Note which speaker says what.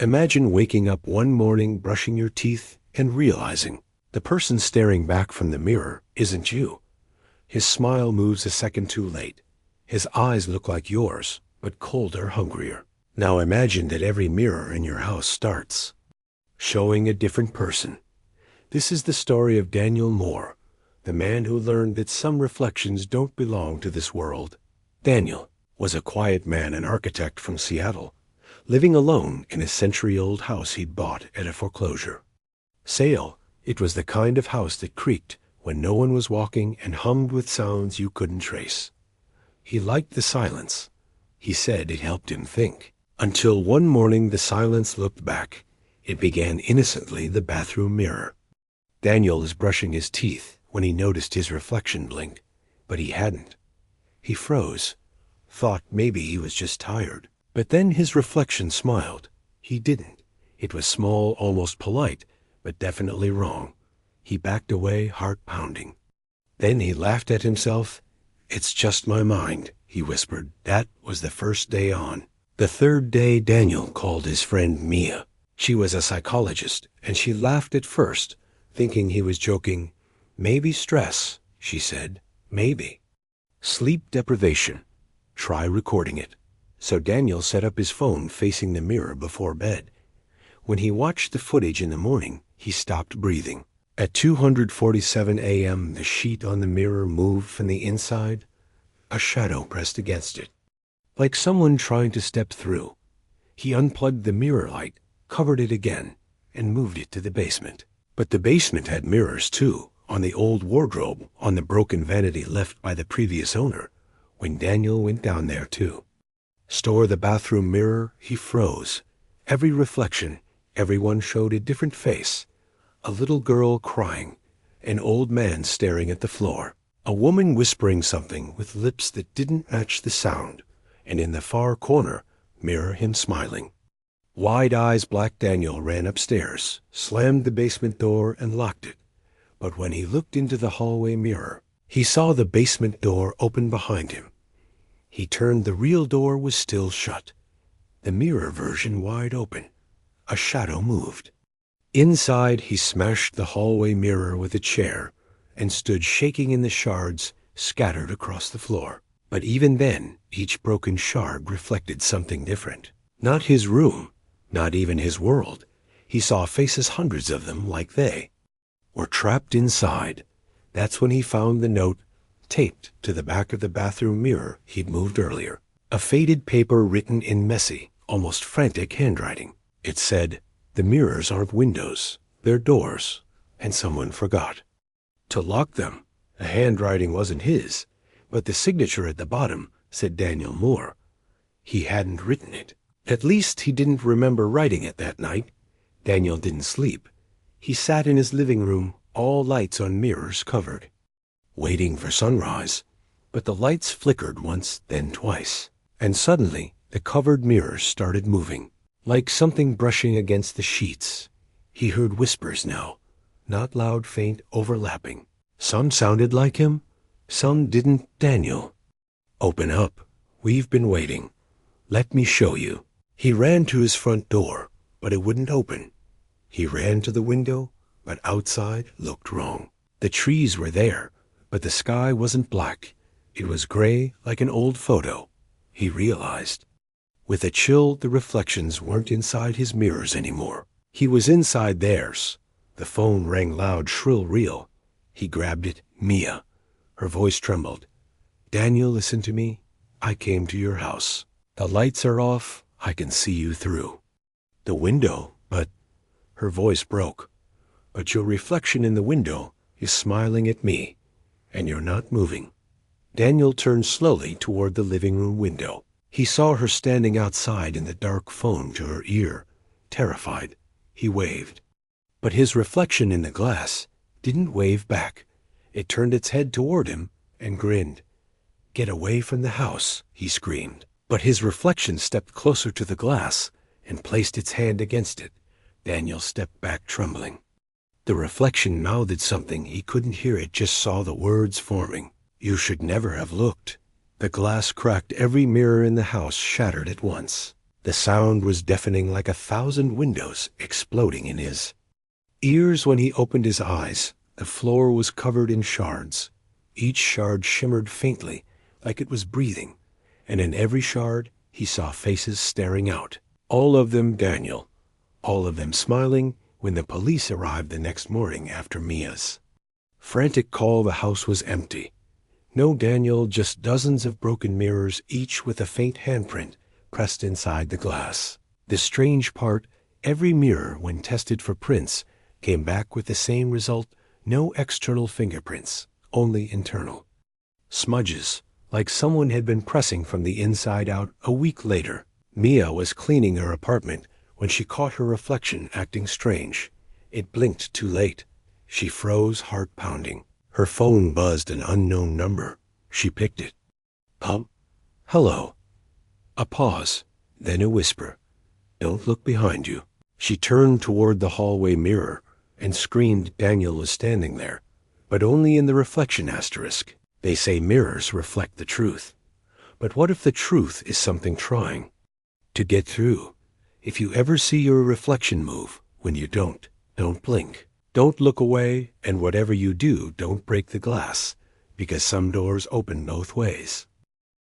Speaker 1: Imagine waking up one morning, brushing your teeth, and realizing the person staring back from the mirror isn't you. His smile moves a second too late. His eyes look like yours, but colder, hungrier. Now imagine that every mirror in your house starts showing a different person. This is the story of Daniel Moore, the man who learned that some reflections don't belong to this world. Daniel was a quiet man, an architect from Seattle, living alone in a century-old house he'd bought at a foreclosure sale. It was the kind of house that creaked when no one was walking and hummed with sounds you couldn't trace. He liked the silence. He said it helped him think. Until one morning the silence looked back. It began innocently, the bathroom mirror. Daniel was brushing his teeth when he noticed his reflection blink, but he hadn't. He froze, thought maybe he was just tired. But then his reflection smiled. He didn't. It was small, almost polite, but definitely wrong. He backed away, heart pounding. Then he laughed at himself. "It's just my mind," he whispered. That was the first day on. The third day, Daniel called his friend Mia. She was a psychologist, and she laughed at first, thinking he was joking. "Maybe stress," she said. "Maybe. Sleep deprivation. Try recording it." So Daniel set up his phone facing the mirror before bed. When he watched the footage in the morning, he stopped breathing. At 2:47 a.m., the sheet on the mirror moved from the inside. A shadow pressed against it, like someone trying to step through. He unplugged the mirror light, covered it again, and moved it to the basement. But the basement had mirrors too, on the old wardrobe, on the broken vanity left by the previous owner, when Daniel went down there too. Store the bathroom mirror, he froze. Every reflection, everyone showed a different face. A little girl crying, an old man staring at the floor, a woman whispering something with lips that didn't match the sound, and in the far corner, mirror him smiling. Wide eyes, Black Daniel ran upstairs, slammed the basement door, and locked it. But when he looked into the hallway mirror, he saw the basement door open behind him. He turned. The real door was still shut, the mirror version wide open. A shadow moved. Inside, he smashed the hallway mirror with a chair and stood shaking in the shards scattered across the floor. But even then, each broken shard reflected something different. Not his room, not even his world. He saw faces, hundreds of them, like they were trapped inside. That's when he found the note taped to the back of the bathroom mirror he'd moved earlier. A faded paper written in messy, almost frantic handwriting. It said, "The mirrors aren't windows, they're doors, and someone forgot to lock them." The handwriting wasn't his, but the signature at the bottom said Daniel Moore. He hadn't written it. At least he didn't remember writing it that night. Daniel didn't sleep. He sat in his living room, all lights on mirrors covered, waiting for sunrise. But the lights flickered once, then twice, and suddenly the covered mirrors started moving, like something brushing against the sheets. He heard whispers now, not loud, faint, overlapping. Some sounded like him, some didn't. "Daniel, open up. We've been waiting. Let me show you." He ran to his front door, but it wouldn't open. He ran to the window, but outside looked wrong. The trees were there, but the sky wasn't black. It was gray, like an old photo. He realized. With a chill, the reflections weren't inside his mirrors anymore. He was inside theirs. The phone rang loud, shrill, real. He grabbed it. Mia. Her voice trembled. "Daniel, listen to me. I came to your house. The lights are off. I can see you through the window, but..." Her voice broke. "But your reflection in the window is smiling at me, and you're not moving." Daniel turned slowly toward the living room window. He saw her standing outside in the dark, phone to her ear, terrified. He waved. But his reflection in the glass didn't wave back. It turned its head toward him and grinned. "Get away from the house," he screamed. But his reflection stepped closer to the glass and placed its hand against it. Daniel stepped back, trembling. The reflection mouthed something. He couldn't hear it, just saw the words forming. "You should never have looked." The glass cracked. Every mirror in the house shattered at once. The sound was deafening, like 1,000 windows exploding in his ears. When he opened his eyes, the floor was covered in shards. Each shard shimmered faintly, like it was breathing, and in every shard he saw faces staring out. All of them Daniel, all of them smiling. When the police arrived the next morning after Mia's frantic call, the house was empty. No Daniel, just dozens of broken mirrors, each with a faint handprint pressed inside the glass. The strange part, every mirror, when tested for prints, came back with the same result: no external fingerprints, only internal smudges, like someone had been pressing from the inside out. A week later, Mia was cleaning her apartment when she caught her reflection acting strange. It blinked too late. She froze, heart pounding. Her phone buzzed an unknown number. She picked it. Hello. A pause, then a whisper. Don't look behind you. She turned toward the hallway mirror and screamed. Daniel was standing there, but only in the reflection asterisk. They say mirrors reflect the truth. But what if the truth is something trying to get through? If you ever see your reflection move when you don't blink. Don't look away, and whatever you do, don't break the glass, because some doors open both ways.